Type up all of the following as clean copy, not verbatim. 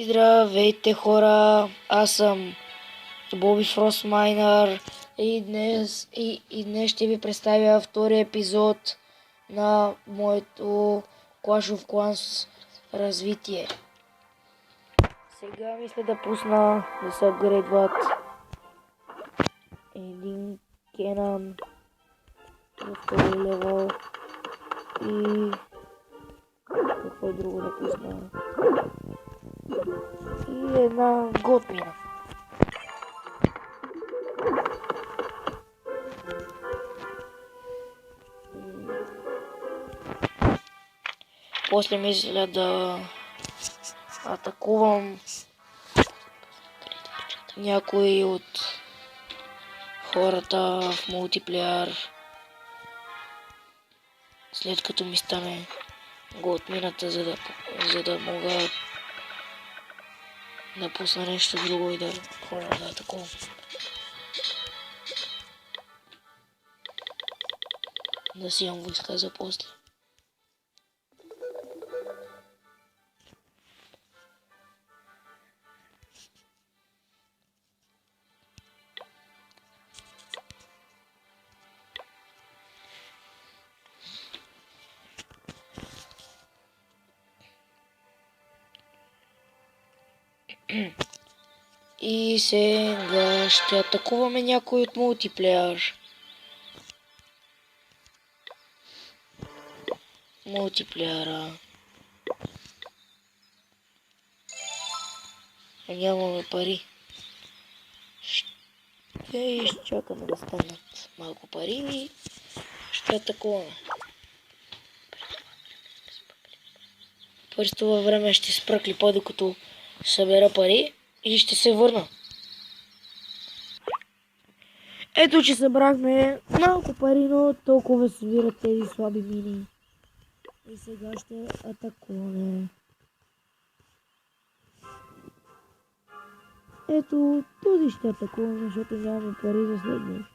Здравейте хора, аз съм Боби Фростмайнър и днес ще ви представя втория епизод на моето Clash of Clans развитие. Сега мисля да пусна да се апгрейдват един Кенан на втори левел и какво е друго да пусна. И една готмина. После мисля да атакувам някои от хората в мултиплеер, след като ми стане готмината, за да мога да пусна нещо друго и да ходя да атакувам. Да си имам войска за после. И сега ще атакуваме някой от мултиплеер. Мултиплеера. Нямаме пари. Ще изчакаме да станат малко пари и ще атакуваме. През това време ще спра клипа, докато събера пари и ще се върна. Ето, че събрахме малко пари, но толкова свират тези слаби мини. И сега ще атакуваме. Ето, този ще атакуваме, защото нямаме пари за следния.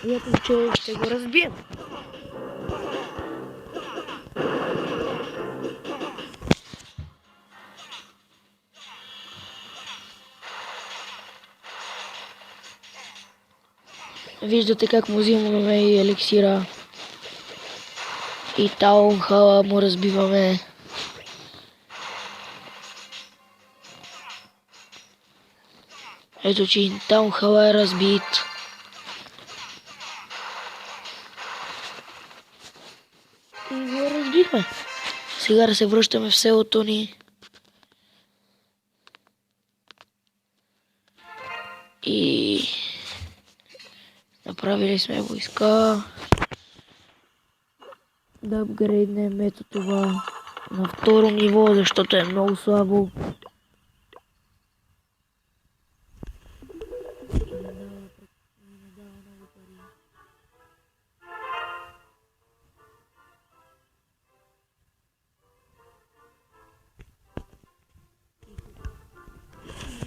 И ето, че ще го разбием. Виждате как му взимаме и еликсира. И таунхала му разбиваме. Ето, че таунхала е разбит. И го разбихме. Сега да се връщаме в селото ни. И направили сме войска. Да апгрейднем ето това на второ ниво, защото е много слабо.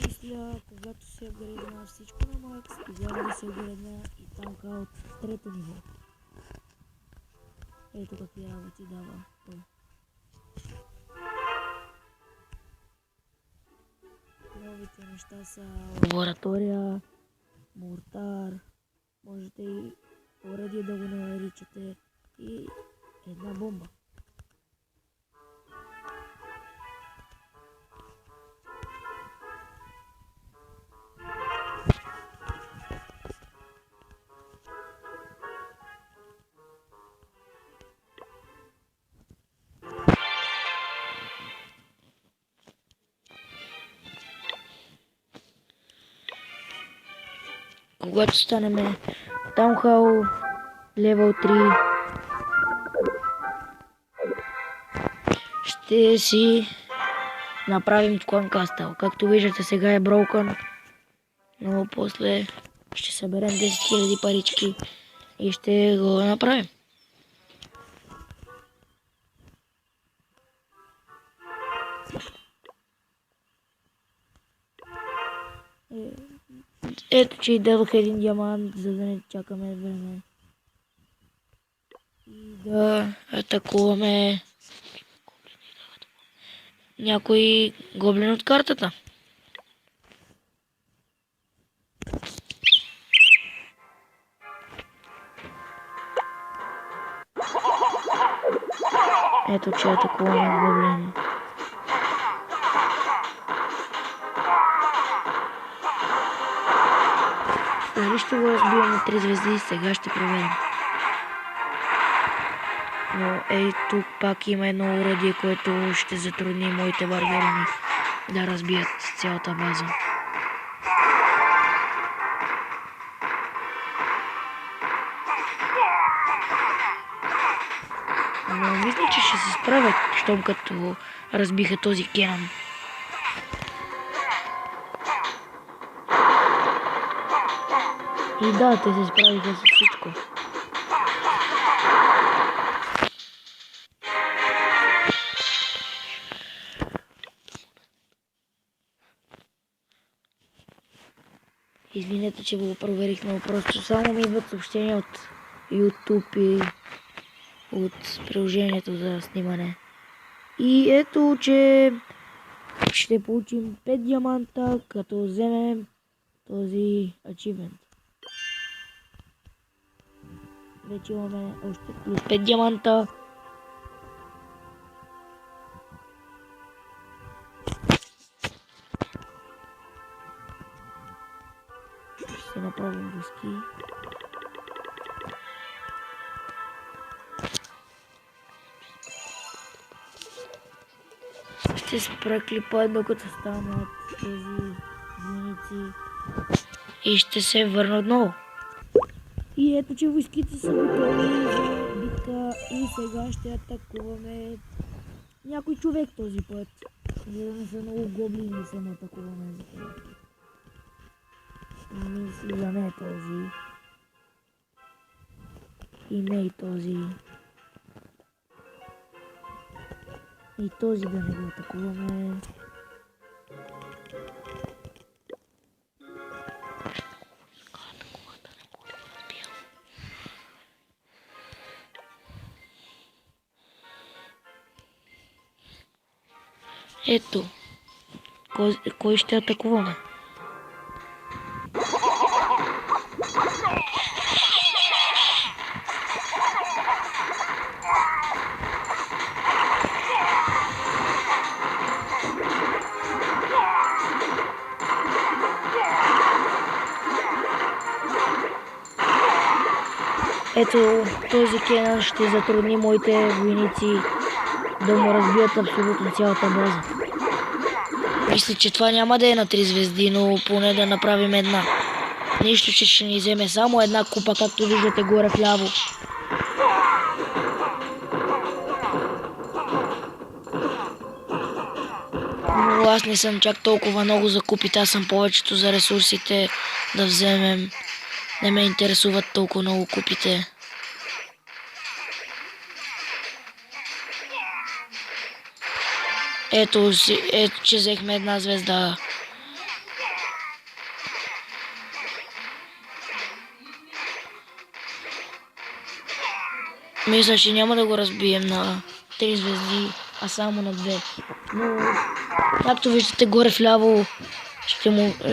Мисля, когато се апгрейдна всичко на макс, тогава да се апгрейдна и танка от трето ниво. Ето какви работи дава той. Новите неща са лаборатория, мортар, можете и оръдие да го наричате, и една бомба. Когато станем таунхал левел 3, ще си направим клан кастъл. Както виждате, сега е broken, но после ще съберем 10 000 парички и ще го направим. Ето, че и дадох един диамант, за да не чакаме време. И да атакуваме някой гоблин от картата. Ето, че атакуваме гоблин. Дали ще го разбием на 3 звезди, сега ще проверим. Но ей, тук пак има едно уръдие, което ще затрудни моите барбарони да разбият цялата база. Но мисля, че ще се справят, щом като разбиха този Кенан. И да, те се справиха с всичко. Извинете, че го проверих, но просто само ми идват съобщения от YouTube и от приложението за снимане. И ето, че ще получим 5 диаманта, като вземем този achievement. Вече имаме още плюс 5 диаманта. Ще направим войски. Ще спра клипа, докато станат тези войници. И ще се върна отново. И ето, че войските са готови за битка и сега ще атакуваме някой човек този път. За да не са много гоблини и само атакуваме за това. Мисля да не е този. И не и този. И този да не го атакуваме. Ето. Кой ще атакуваме? Ето, този Кенан ще затрудни моите войници да му разбият абсолютно цялата база. Мисля, че това няма да е на 3 звезди, но поне да направим една. Нищо, че ще ни вземе само една купа, както виждате горе вляво. Но аз не съм чак толкова много за купите, аз съм повечето за ресурсите да вземем. Не ме интересуват толкова много купите. Ето, че взехме една звезда. Мисля, че няма да го разбием на 3 звезди, а само на 2. Но, както виждате горе вляво,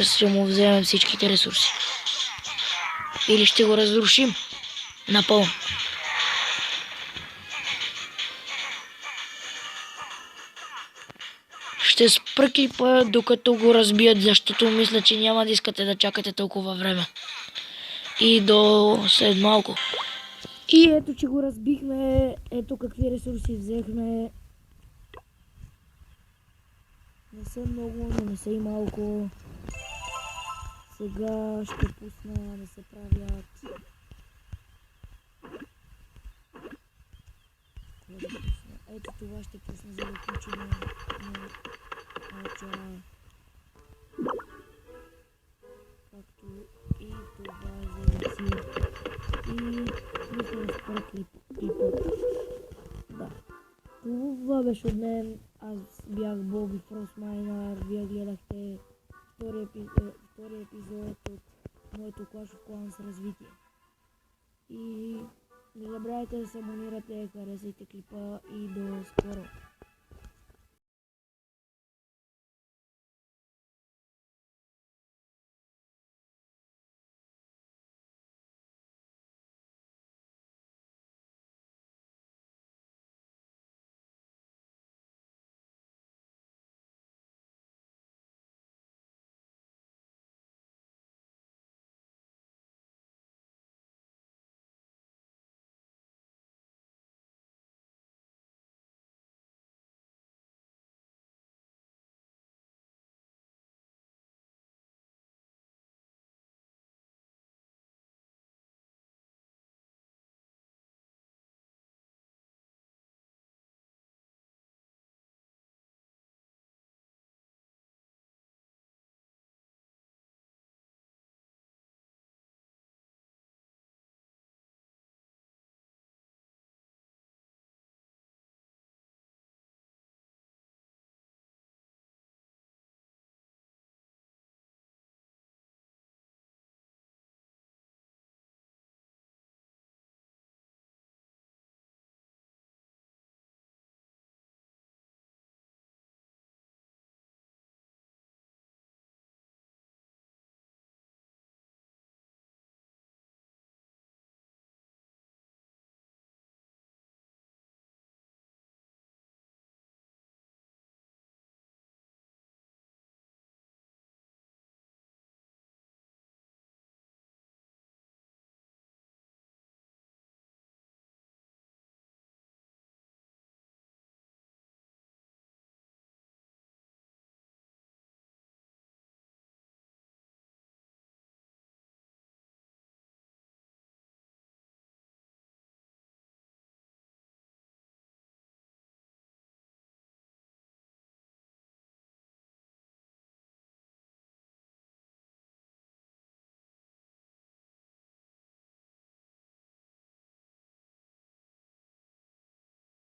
ще му вземем всичките ресурси. Или ще го разрушим напълно. Ще спра клипа, докато го разбият, защото мисля, че няма да искате да чакате толкова време. И до след малко. И ето, че го разбихме. Ето какви ресурси взехме. Не са много, но не са и малко. Сега ще пусна да се правят. Ето това ще пусна, за да включим на както и това за да си. И мисля да спра клипа. Да. Това беше от мен. Аз бях Боби Фростмайнър. Вие гледахте втори епизод от моето Clash of Clans развитие. И не забравяйте да се абонирате, харесайте клипа и до